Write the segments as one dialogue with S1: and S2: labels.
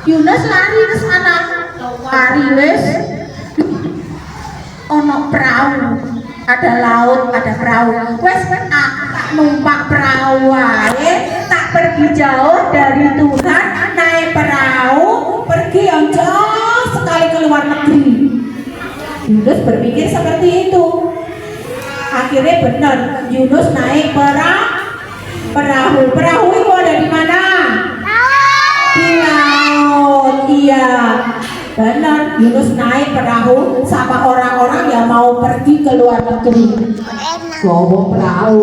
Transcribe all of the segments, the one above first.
S1: Yunus lari ke sana, lari wes ono perahu, ada laut, ada perahu. Wes aku tak numpak perahu wae, tak pergi jauh dari Tuhan, naik perahu pergi yang jauh sekali ke luar negeri. Yunus berpikir seperti itu. Akhirnya benar, Yunus naik perahu. Perahu itu ada di mana? Di laut. Iya, benar. Yunus naik perahu sama orang-orang yang mau pergi ke luar negeri. Bawa perahu,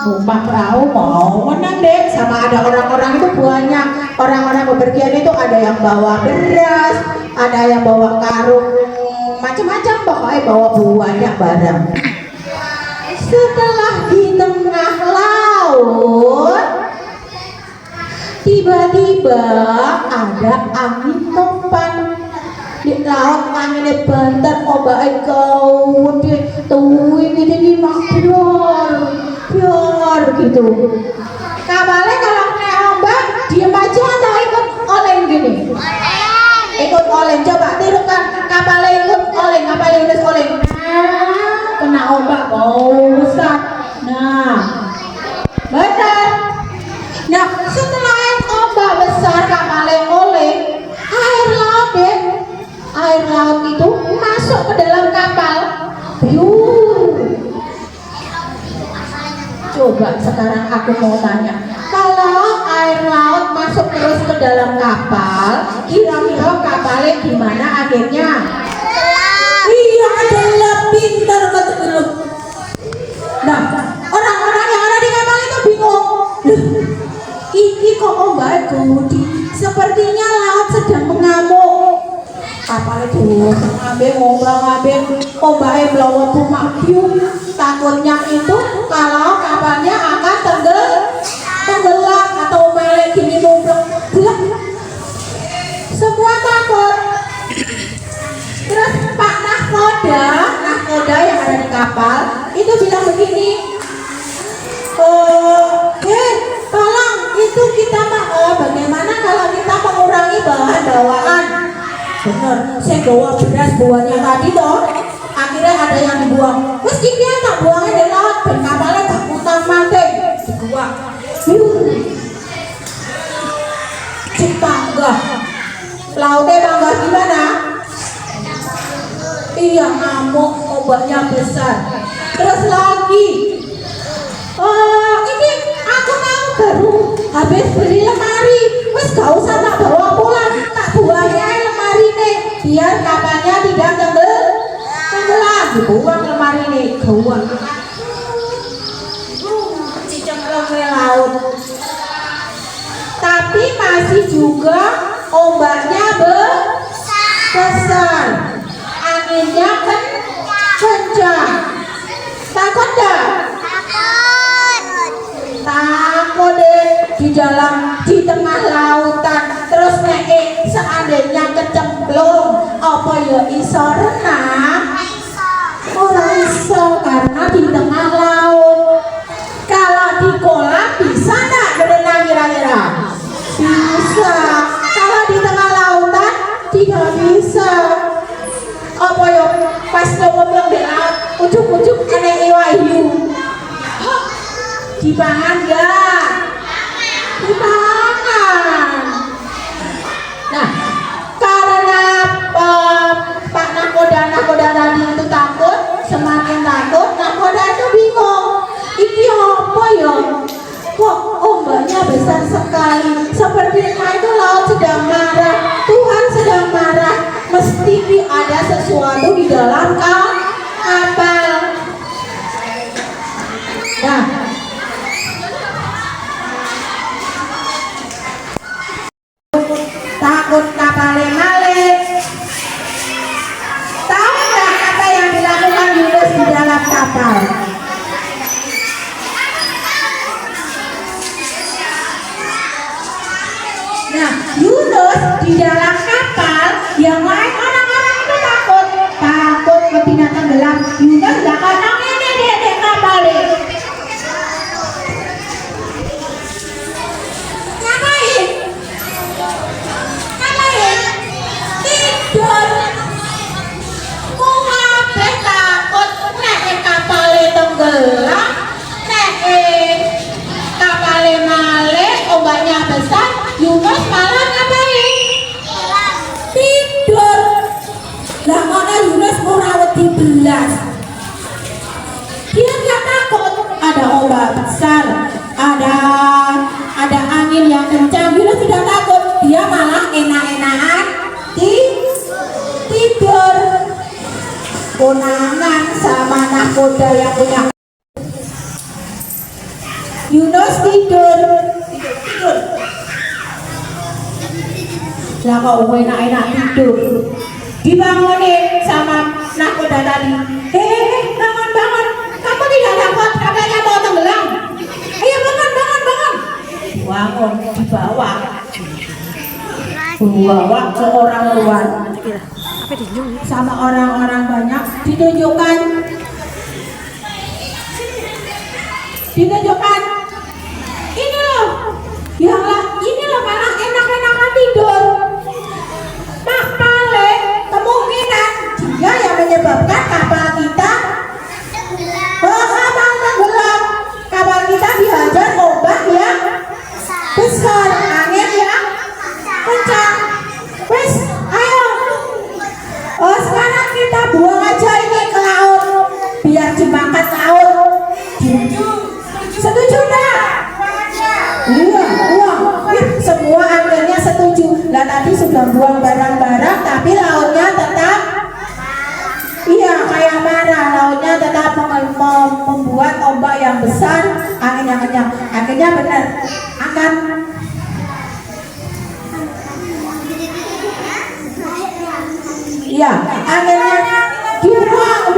S1: numpak perahu mau menang deh. Sama ada orang-orang itu banyak. Orang-orang bepergian itu ada yang bawa beras, ada yang bawa karung, macam-macam, pokoknya bawa banyak barang. Setelah di tengah laut, tiba-tiba ada angin topan. Di laut anginnya banter, ombaknya gede, tuh ini di makbior, bior gitu. Kapalnya kalau kena ombak, diem aja atau ikut oleng gini? Ikut oleng, coba tirukan kapalnya ikut oleng, kapalnya ikut oleng. Kena ombak besar. Nah, benar. Nah, setelah ombak besar kapalnya oleng, air laut itu masuk ke dalam kapal. Coba sekarang aku mau tanya, kalau air laut masuk terus ke dalam kapal, kira-kira kapalnya gimana akhirnya? Iya, adalah pintar kata gelap. Nah, orang-orang yang ada di kapal itu bingung. Ini kok ombak gede? Sepertinya laut sedang mengamuk. Kapal itu ngombang-ngambing, ombaknya melawat rumah biu. Takutnya itu kalau kapalnya akan tenggelam atau melek gini mumplek. Semua takut. Terus Pak nahkoda yang ada di kapal itu bilang begini, tolong itu kita bagaimana kalau kita mengurangi bahan bawaan? Bener, saya bawa beras buahnya tadi toh, akhirnya ada yang dibuang. Terus dia tak buangnya di laut, dan kapalnya tak putar manting, dibuang. Cik bangga, lautnya bangga gimana? Iya, ngamuk, ombaknya besar. Terus lagi, ini aku baru habis beli lemari, wes gak usah tak bawa pulang, tak buangnya lemari nih, biar kapalnya tidak tenggelam. Dibuang lemari nih, gawat. Cicemplung ke laut. Tapi masih juga ombaknya besar. Anginnya kencang. Takut dah? Takut deh di tengah lautan. Terus seandainya kecemplung, apa ya iso renang? Ora iso karena di tengah laut. Kalau di kolam bisa nggak berenang kira-kira? Bisa. Kalau di tengah lautan tidak bisa. Apa ya pas nyemplung di laut ujuk-ujuk kena iwak hiu. Dipangan gak? Dipangan. Nah, karena Pak nakoda tadi itu takut, semakin takut, nakoda itu bingung. Ini apa ya? Kok ombaknya besar sekali? Sepertinya itu laut sedang marah, Tuhan sedang marah. Mesti ada sesuatu di dalam kapal. Nah, takut kapalnya malik. Tahu nggak apa yang dilakukan Yunus di dalam kapal? Nah, Yunus di dalam kapal, yang lain orang-orang itu takut ketika tenggelam. Yunus nggak kadang ini di kapal deh. Ngapain? belas. Dia nggak takut ada ombak besar, ada angin yang kencang. Yunus tidak takut, dia malah enak-enakan tidur. Konangan sama nakoda yang punya. Yunus tidur. Lah kok enak-enak tidur. Dibangunin sama nakoda tadi. Bangun. Kamu tidak takut katanya mau tenggelam. Ayo bangun. Bangun, dibawa ke orang luar sama orang-orang banyak, ditunjukkan ini loh, ini loh malah enak-enakan tidur. Paling kemungkinan dia yang menyebabkan kapal kita tenggelam. Kapal kita dihajar ombak yang besar, angin yang kencang. Wes, ayo. Sekarang kita buang aja ini ke laut, biar dimakan laut. Setuju nggak? Iya, buang. Semua akhirnya setuju. Lah tadi sudah buang barang-barang, tapi lautnya tetap. Iya, kayak marah. Lautnya tetap membuat ombak yang besar, angin yang kencang. Akhirnya benar akan iya, akhirnya dibuang.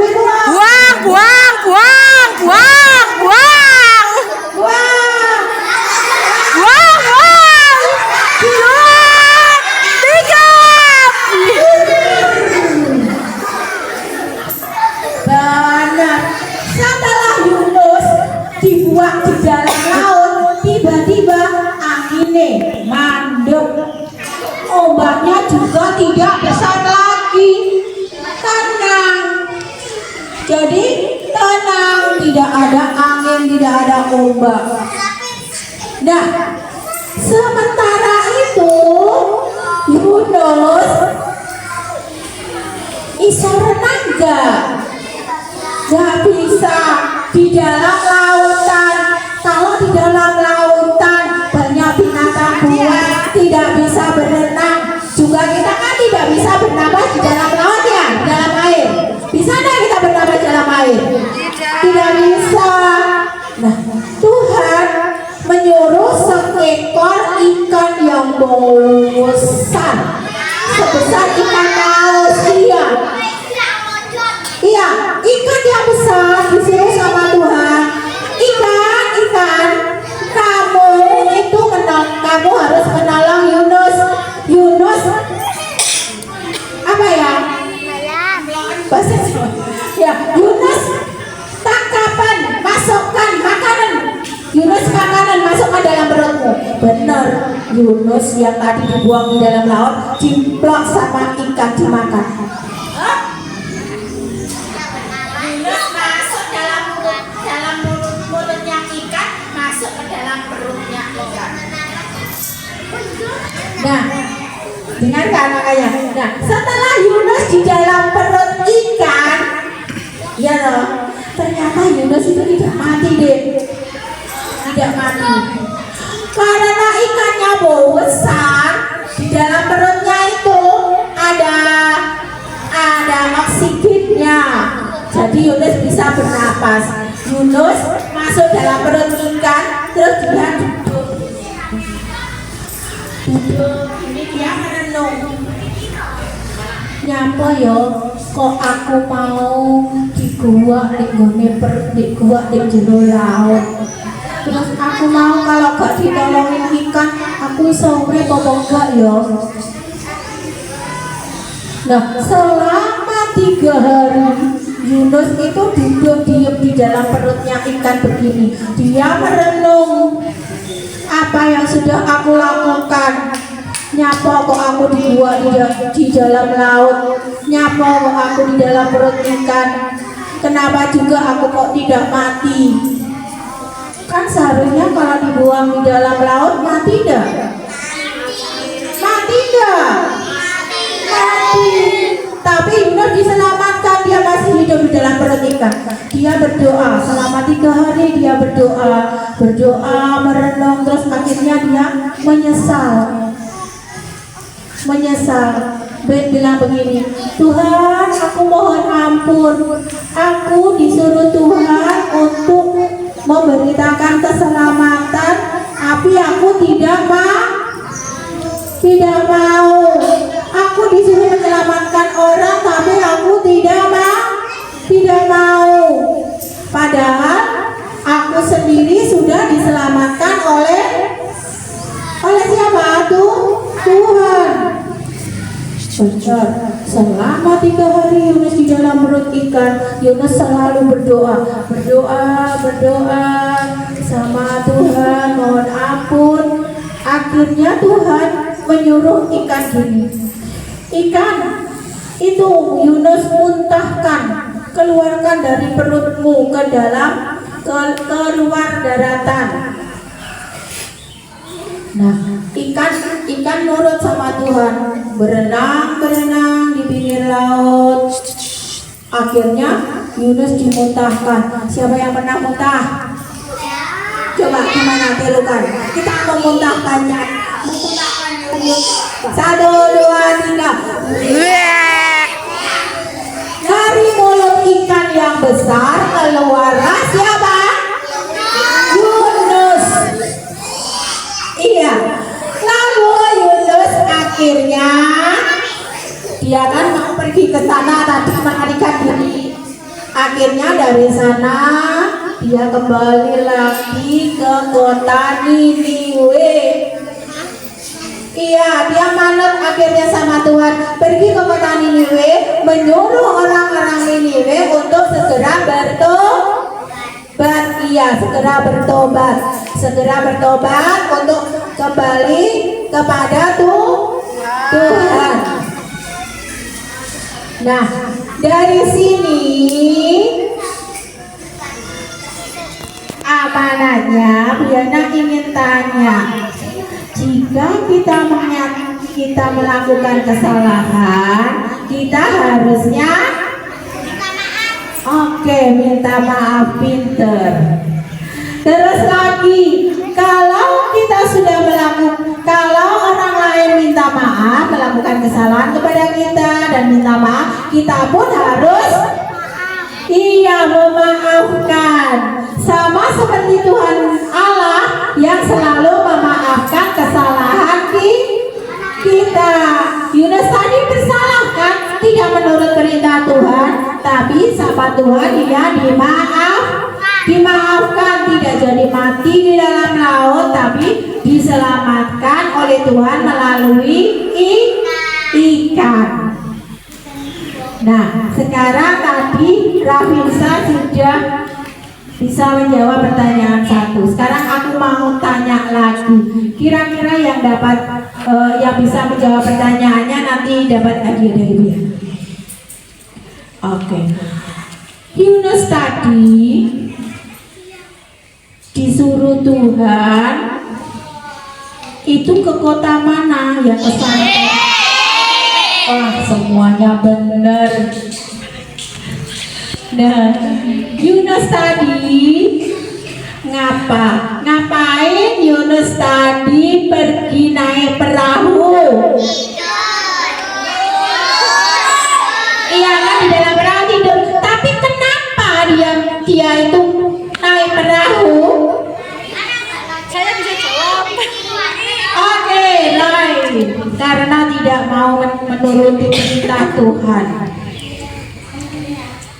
S1: Benar. Setelah Yunus dibuang di dalam laut, tiba-tiba anginnya mandek, ombaknya juga tidak besar lagi. Tenang. Jadi tenang, tidak ada angin, tidak ada ombak. Nah, sementara itu Yunus bisa renang gak bisa di dalam lautan. Kalau di dalam lautan banyak binatang buas, tidak bisa berenang. Juga kita kan tidak bisa bernafas di dalam laut ya, di dalam air. Bisa nggak kita bernafas di dalam air? Tidak bisa. Nah, Tuhan menyuruh seekor ikan yang besar, sebesar ikan paus. Iya, ikan yang besar disuruh sama Tuhan. Ikan, kamu itu kamu harus menolong Yunus. Apa ya? Bahasa ya, Yunus tangkapan, masukkan makanan. Yunus makanan masukkan dalam perutmu. Benar, Yunus yang tadi dibuang di dalam laut dimplok sama ikan dimakan. Yunus masuk dalam mulutnya ikan, masuk ke dalam perutnya ikan. Nah, dengarkan makanya. Nah, setelah Yunus di dalam perut ikan, ya loh, ternyata Yunus itu tidak mati deh. Tidak mati. Karena ikannya besar, di dalam perutnya itu ada oksigennya. Jadi Yunus bisa bernapas. Yunus masuk dalam perut ikan, terus dia duduk. Ini dia merenung. Nyapa yo, kok aku mau di gua di jero laut. Terus aku mau kalau gak ditolongin ikan, aku iso urip apa enggak yo. Nah, selama 3 hari Yunus itu duduk diam di dalam perutnya ikan begini. Dia merenung, apa yang sudah aku lakukan. Nyapa kok aku dibuat di dalam laut. Nyapa kok aku di dalam perut ikan. Kenapa juga aku kok tidak mati. Kan seharusnya kalau dibuang di dalam laut mati dah. Mati dah. Mati. Tapi Yunus diselamatkan, dia masih hidup ikan. Dia berdoa selama 3 hari, dia berdoa merenung, terus akhirnya dia menyesal bilang begini, Tuhan aku mohon ampun, aku disuruh Tuhan untuk memberitakan keselamatan, tapi aku tidak mau. Aku disuruh menyelamatkan orang, tapi aku tidak mau. Padahal aku sendiri sudah diselamatkan oleh siapa? Tuhan. Benar. Selama 3 hari Yunus di dalam perut ikan, Yunus selalu berdoa sama Tuhan, mohon ampun. Akhirnya Tuhan menyuruh ikan gini, ikan itu Yunus muntahkan, keluarkan dari perutmu keluar daratan. Nah, ikan nurut sama Tuhan, berenang di pinggir laut. Akhirnya Yunus dimuntahkan. Siapa yang pernah muntah? Coba gimana tirukan? Kita mau muntahkannya. 1, 2, 3. Dari mulut ikan yang besar keluarlah siapa? Yunus. Iya. Lalu Yunus akhirnya dia kan mau pergi ke sana tadi melarikan diri. Akhirnya dari sana dia kembali lagi ke kota Niniwe. Iya, dia manut akhirnya sama Tuhan, pergi ke kota Niniwe, menyuruh orang-orang Niniwe untuk segera bertobat. Iya, segera bertobat untuk kembali kepada Tuhan. Nah, dari sini amanahnya Biana ingin tanya, jika kita melakukan kesalahan, kita harusnya minta maaf, pinter. Terus lagi, kalau orang lain minta maaf, melakukan kesalahan kepada kita dan minta maaf, kita pun harus memaafkan. Sama seperti Tuhan Allah yang selalu memaafkan kesalahan kita. Yunus tadi bersalah kan, tidak menurut perintah Tuhan, tapi sama Tuhan dia dimaafkan, tidak jadi mati di dalam laut, tapi diselamatkan oleh Tuhan melalui ikan. Nah, sekarang tadi Rafinsa sudah bisa menjawab pertanyaan 1. Sekarang aku mau tanya lagi. Kira-kira yang yang bisa menjawab pertanyaannya nanti dapat hadiah dari dia. Yunus tadi disuruh Tuhan itu ke kota mana yang kesana? Semuanya benar. Nah, Yunus tadi ngapain Yunus tadi pergi naik perahu? Iya kan, di dalam perahu tidur. Tapi kenapa dia itu naik perahu?
S2: Saya bisa jawab.
S1: Right. Karena tidak mau menuruti perintah Tuhan.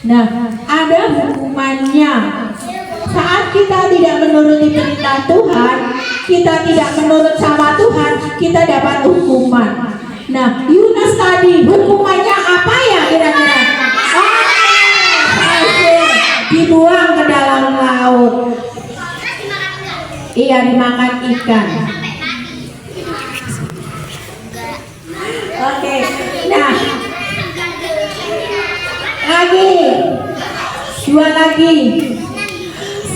S1: Nah, ada hukumannya. Saat kita tidak menuruti perintah Tuhan, kita tidak menurut sama Tuhan, kita dapat hukuman. Nah, Yunus tadi hukumannya apa ya kira-kira? Dibuang ke dalam laut. Iya, dimakan ikan. Nah, dua lagi.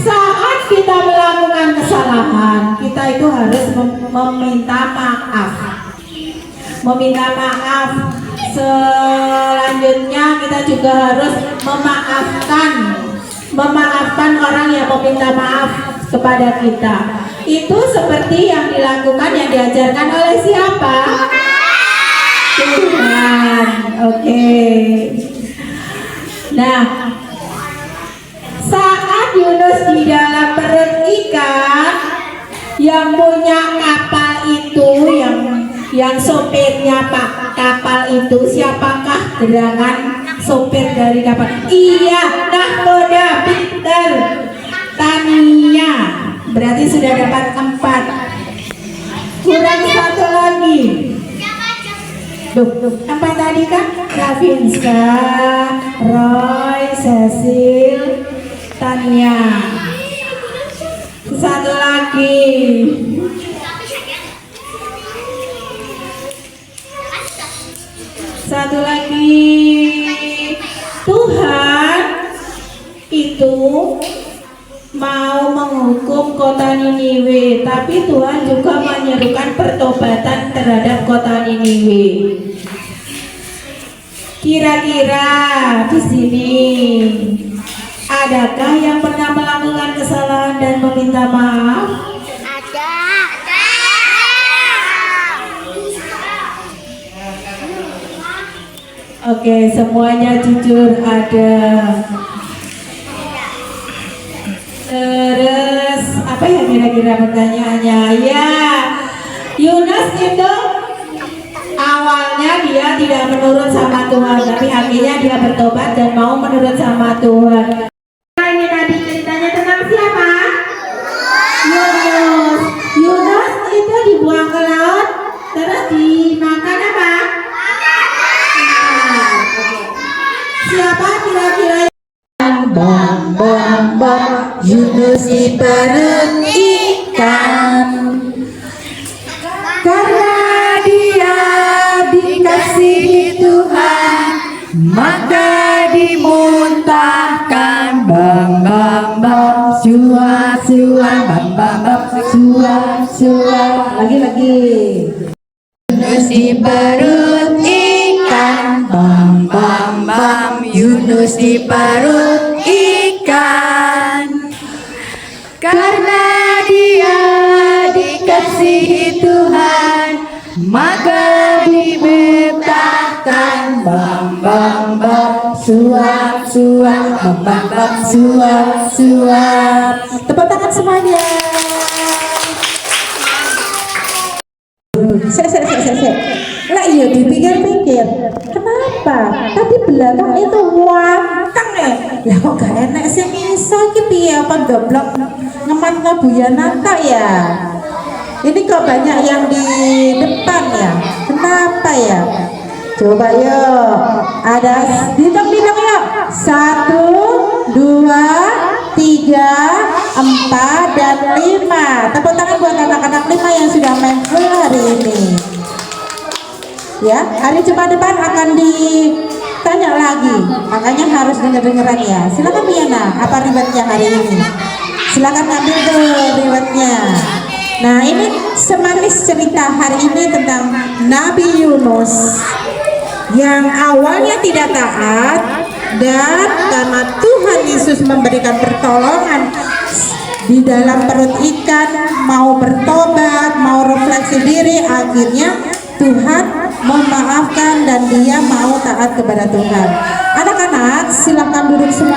S1: Saat kita melakukan kesalahan, kita itu harus meminta maaf. Selanjutnya kita juga harus memaafkan meminta maaf kepada kita. Itu seperti yang dilakukan, yang diajarkan oleh siapa? Tuhan. Oke. Nah, saat Yunus di dalam perut ikan, yang punya kapal itu, yang sopirnya Pak kapal itu, siapakah gerangan sopir dari kapal? Iya, nahkoda, pinter. Tania, berarti sudah dapat 4. Kurang 1 lagi. Apa tadi kan? Ravinska, Roy, Cecil, Tania. 1 lagi. Satu lagi. Tuhan itu mau menghukum kota Niniwe, tapi Tuhan juga menyerukan pertobatan terhadap kota Niniwe. Kira-kira di sini adakah yang pernah melakukan kesalahan dan meminta maaf? Oke, semuanya jujur ada. Terus apa ya kira-kira pertanyaannya? Ya, Yunus itu awalnya dia tidak menurut sama Tuhan, tapi akhirnya dia bertobat dan mau menurut sama Tuhan. Nah, ini tadi ceritanya tentang siapa? Yunus. Yunus itu dibuang ke laut, terus dimakan apa? Siapa kira-kira? Bang bang bang, Yunus di perut ikan, karena dia dikasihi Tuhan, maka dimuntahkan. Bang bang bang, suap suap, bang bang bang, suap suap. Lagi. Yunus di perut ikan, bam bam bam, Yunus di perut ikan, karena dia dikasihi Tuhan, maka dibebaskan. Bam bam bam, suap suap, bam bam bam, suap suap. Tepuk tangan semuanya. Lah iya dipikir-pikir, kenapa? Tadi belakang itu wanteng ya. Lah kok gak enak sih iso iki piye apa goblok ngemat Buyanata ya. Ini kok banyak yang di depan ya. Kenapa ya? Coba yuk. Ada dihitung yuk. 1, 2, 3, 4 dan 5. Tepuk tangan buat anak-anak 5 yang sudah main full hari ini. Ya, hari Jumat depan akan ditanya lagi, makanya harus denger-dengeran ya. Silakan Piana, apa riwayatnya hari ini? Silakan ambil tuh riwayatnya. Nah, ini semanis cerita hari ini tentang Nabi Yunus yang awalnya tidak taat, dan karena Tuhan Yesus memberikan pertolongan di dalam perut ikan, mau bertobat, mau refleksi diri, akhirnya Tuhan memaafkan dan dia mau taat kepada Tuhan. Anak-anak silahkan duduk semua.